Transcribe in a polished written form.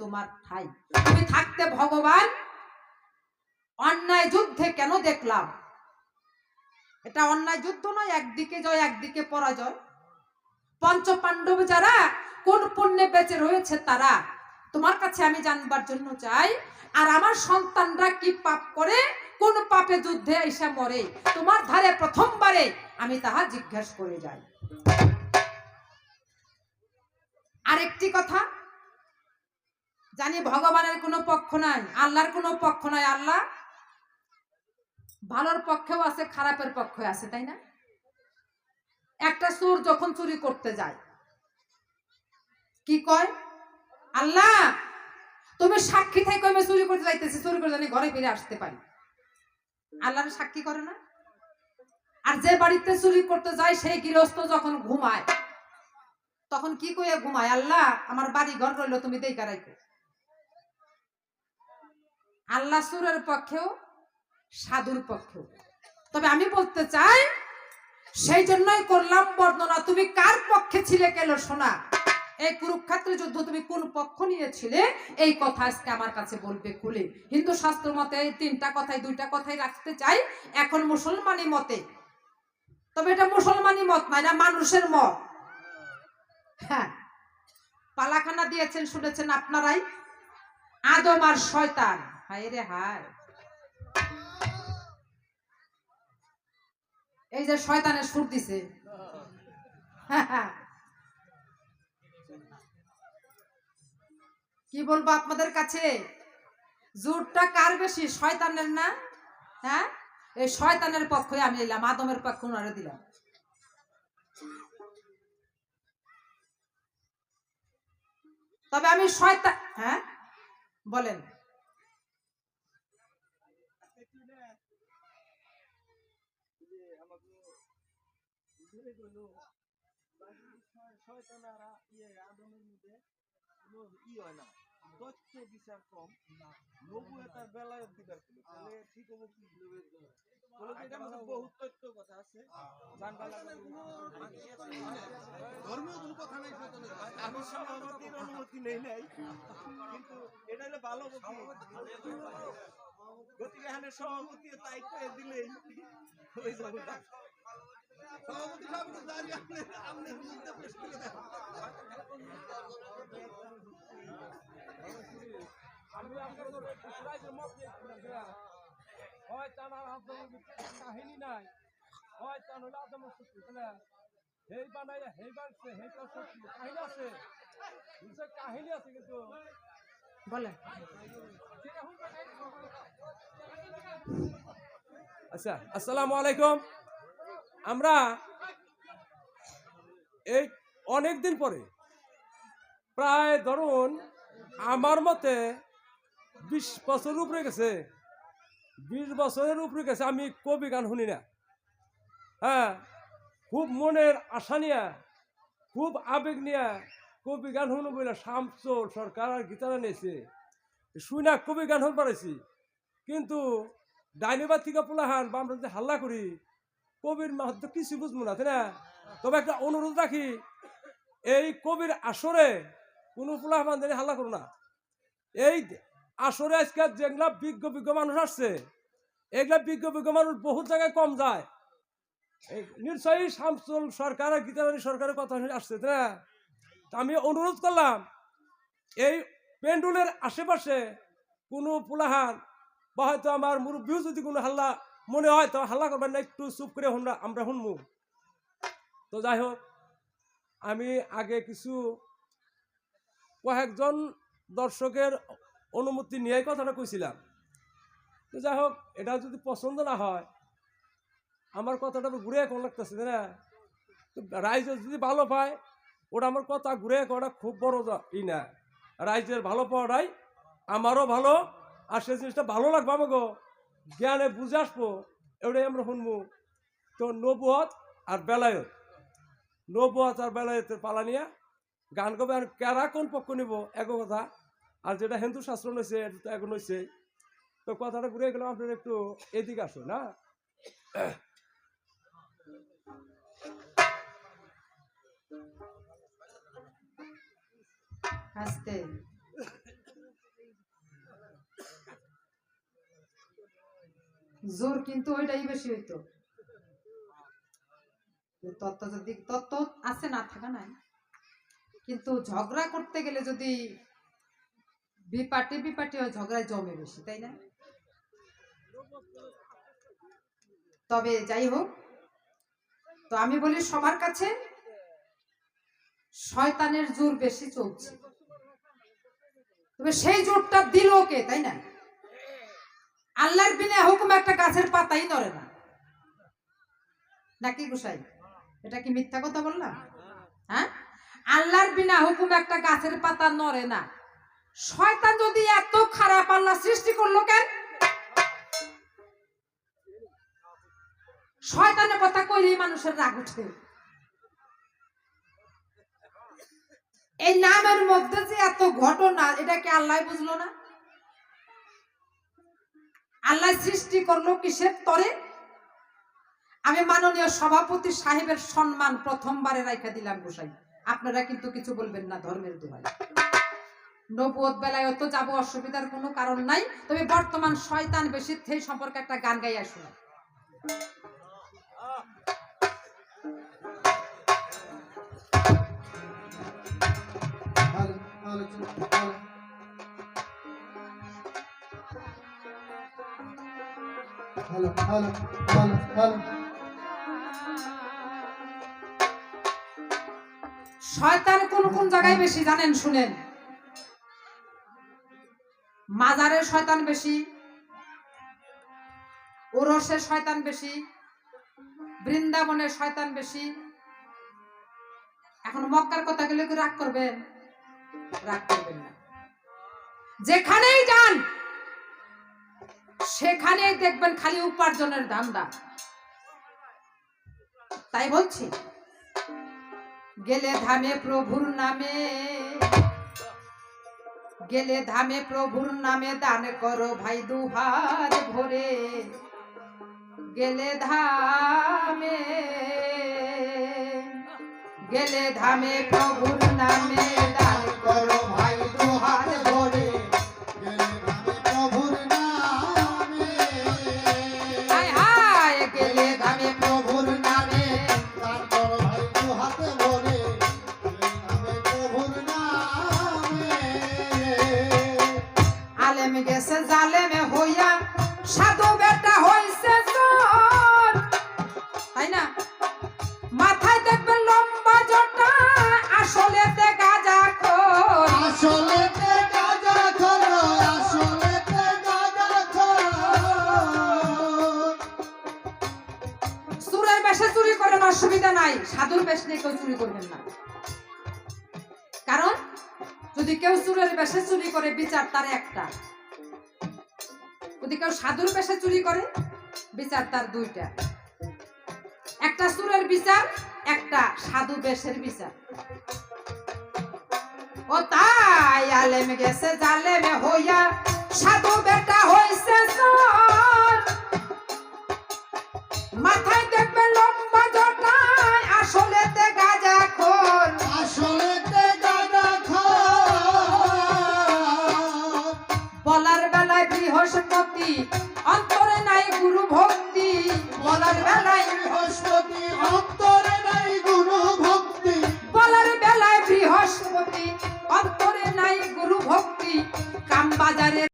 তোমার ঠাই। তুমি থাকতে ভগবান অন্যায় যুদ্ধে কেন দেখলাম? এটা অন্যায় যুদ্ধ নয়, একদিকে জয় একদিকে পরাজয়। পঞ্চ পাণ্ডব যারা কোন পুণ্যে বেঁচে রয়েছে তারা তোমার কাছে আমি জানবার জন্য চাই। আর আমার সন্তানরা কি পাপ করে, কোন পাপে যুদ্ধে এসে মরে, তোমার ধারে প্রথমবারে আমি তাহা জিজ্ঞাসা করে যাই। আরেকটি কথা জানি, ভগবানের কোনো পক্ষ নাই, আল্লাহর কোনো পক্ষ নাই। আল্লাহ ভালোর পক্ষেও আছে, খারাপের পক্ষে আছে, তাই না? একটা চোর যখন চুরি করতে যায় কি কয়? আল্লাহ তুমি সাক্ষী থেকে আমি চুরি করতে যাইতেছি, চুরি করে জানি ঘরে ফিরে আসতে পারি। আল্লাহর সাক্ষী করে না? আর যে বাড়িতে চুরি করতে যায় সেই গৃহস্থ যখন ঘুমায় তখন কি কইয়া ঘুমায়? আল্লাহ আমার বাড়ি ঘর রইল, তুমি দেইকা রাখো। আল্লাহ চোরের পক্ষেও সাধুর পক্ষেও। তবে আমি বলতে চাই, সেই জন্যই করলাম বর্ণনা। তুমি কার পক্ষে ছিলে কেন শোনা? এই কুরুক্ষেত্রের যুদ্ধ তুমি কোন পক্ষ নিয়েছিলে এই কথা আজকে আমার কাছে বলবে খুলে। হিন্দু শাস্ত্র মতে এই তিনটা কথাই, দুইটা কথাই রাখতে চাই এখন মুসলমানি মতে। তবে এটা মুসলমানি মত না, এটা মানুষের মত। হ্যাঁ, পালাখানা দিয়েছেন শুনেছেন আপনারাই, আদম আর শয়তান। হায় রে হায়, এই যে শয়তানের সুর দিছে। কি বলবো আপনাদের কাছে, জোরটা কার বেশি? শয়তানের না? হ্যাঁ, এই শয়তানের পক্ষে আমি এলাম, আদমের পক্ষ ওনারে দিলাম। তবে আমি শয়তান। হ্যাঁ বলেন। তথ্য বিচার কম, নবুয়তার বেলায় দিবার ছিল, তাহলে ঠিক হবে কি? এটার মধ্যে বহুত তথ্য কথা আছে, ধর্মীয় কোনো কথা নাই। আমি সভাপতির অনুমতি নেই নাই, কিন্তু এটা হলে ভালো গতিকে এখানে সভাপতি তাই করে দিলেই হয়ে যাবে। সভাপতি সাহেব দাঁড়িয়ে আপনি বুঝতে পেশ করে দেন। আমি আপনাদের হয় তার কাহিনী নাই, হয় তার হলে আদমের সত্যি, হেই বানাই হেই বানছে, হেইটা সত্যি কাহিনী আছে, কাহিনী আছে কিন্তু বলেন। আচ্ছা, আসসালামু আলাইকুম। আমরা এই অনেক দিন পরে, প্রায় ধরুন আমার মতে 20 বছরের উপরে গেছে, 20 বছরের উপরে গেছে আমি কবি গান শুনি না। হ্যাঁ, খুব মনের আশা নিয়া, খুব আবেগ নিয়া কবি গান শুনো বলে শামসুল সরকার আর গীতারা নিয়েছে, শুই না কবি গান শুন পারাইছি। কিন্তু ডাইনিবার থেকে পোলাহান বা আমরা যদি হাল্লা করি, কবির মাহাত্ম কিছু বুঝবো না, তাই না? তবে একটা অনুরোধ রাখি, এই কবির আসরে কোনো পোলাহান জানি হাল্লা করো না। এই আসরে আজকে যেগুলা বিজ্ঞ বিজ্ঞ মানুষ আসছে, এগুলা বিজ্ঞ বিজ্ঞ মানুষ বহুত জায়গায় কম যায়। নিশ্চয়ই শামসুল সরকার আর গীতারানী সরকারের কথা আসছে, তাই না? আমি অনুরোধ করলাম, এই পেন্ডুলের আশেপাশে কোনো পোলাহান বা হয়তো আমার মুরব্বীও যদি কোনো হাল্লা মনে হয় তো হাল্লা করবেন না, একটু চুপ করে আমরা শুনবো। তো যাই হোক, আমি আগে কিছু কয়েকজন দর্শকের অনুমতি নিয়ে কথাটা কইছিলাম। তো যাই হোক, এটা যদি পছন্দ না হয়, আমার কথাটা তো ঘুরে এখন লাগতেছে, তাই না? তো রাইজের যদি ভালো পায়, ওটা আমার কথা ঘুরে করা খুব বড় ই না। রাইজের ভালো পাওয়াটাই আমারও ভালো, আর সে জিনিসটা ভালো লাগবে আমাকে জ্ঞানে বুঝে আসবো, এটাই আমরা শুনবো। তো নবুয়ত আর বেলায়ত, নবুয়ত আর বেলায়তের পালা নিয়ে গান গাবে। আর কারা কোন পক্ষ নিব এক কথা, আর যেটা হিন্দু শাস্ত্র নইছে এটা তো এখন হয়েছে। তো কথাটা ঘুরে গেলাম, আপনার একটু এদিকে আসো না। আস্তে জোর কিন্তু ওইটাই বেশি হইতো। তত্ত্ব যদি তত্ত্ব আছে না থাকা নাই, কিন্তু ঝগড়া করতে গেলে যদি বিপাটি বিপাটি হয় ঝগড়ায় জমে বেশি, তাই না? তবে যাই হোক, তো আমি বলি সবার কাছে শয়তানের জোর বেশি চলছে, তবে সেই জোরটা দিল কে, তাই না? আল্লাহর বিনা হুকুম একটা গাছের পাতাই নড়ে না, নাকি গোসাই? এটা কি মিথ্যা কথা বললাম? হ্যাঁ, আল্লাহর বিনা হুকুম একটা গাছের পাতা নড়ে না। শয়তান যদি এত খারাপ আল্লাহ সৃষ্টি করলো কেন? শয়তানের কথা কইলেই মানুষের রাগ উঠে। এই নামের মধ্যে যে এত ঘটনা, এটা কি আল্লাহ বুঝলো না? আল্লাহ সৃষ্টি করলো কিসের তরে? আমি মাননীয় সভাপতি সাহেবের সম্মান প্রথমবারে রাইখা দিলাম গোসাই, আপনারা কিন্তু কিছু বলবেন না, ধর্মের দোহাই। নবুয়ত বেলায় তো যাবো, অসুবিধার কোনো কারণ নাই। তবে বর্তমান শয়তান বেশি, সেই সম্পর্কে একটা গান গাইয়া শোনা। শয়তান কোন কোন জায়গায় বেশি জানেন? শুনেন। মাজারের শয়তান বেশি, ওরসের শয়তান বেশি, বৃন্দাবনের শয়তান বেশি। এখন মক্কার কথা গেলে কি রাগ করবেন? রাগ করবেন না। যেখানেই যান সেখানেই দেখবেন খালি উপার্জনের ধান্দা। তাই বলছি, গেলে ধামে প্রভুর নামে, গেলে ধামে প্রভুর নামে দান করো ভাই দুহাত ভরে। গেলে ধামে, গেলে ধামে প্রভুর নামে দান করো ভাই দুহাত ভরে। গেলে ধামে প্রভুর নামে, হায় হায়, গেলে ধামে প্রভুর নামে দান করো ভাই দুহাত ভরে। গেলে ধামে প্রভুর নামে। আলেম গেছে জালেমে হইয়া, সাধু বেটা হইছে চোর, তাই না? মাথায় দেখবেন লম্বা জটা, আসলেতে গাঁজাখোর। আসলেতে গাঁজাখোর, আসলেতে গাঁজাখোর। চোরের বেশে চুরি করেন, অসুবিধা নাই, সাধুর বেশ নিয়ে কেউ চুরি করবেন না। কারণ যদি কেউ চোরের বেশে চুরি করে, বিচার তার একটা। যদি কেউ সাধুর বেশে চুরি করে, বিচার তার দুইটা। একটা চোরের বিচার, একটা সাধু বেশের বিচার। ও তাই আলেম গেছে জালেমে হইয়া, সাধু বেটা হইছে চোর। মাথায় দেখবে লম্বা জটা, আসলেতে গাঁজাখোর। আসলেতে গাঁজাখোর। বলার বেলায় বৃহস্পতি, অন্তরে নাই গুরু ভক্তি। বলার বেলায় বৃহস্পতি, অন্তরে নাই গুরু ভক্তি। বলার বেলায় বৃহস্পতি, অন্তরে নাই গুরু ভক্তি। কাম বাজারে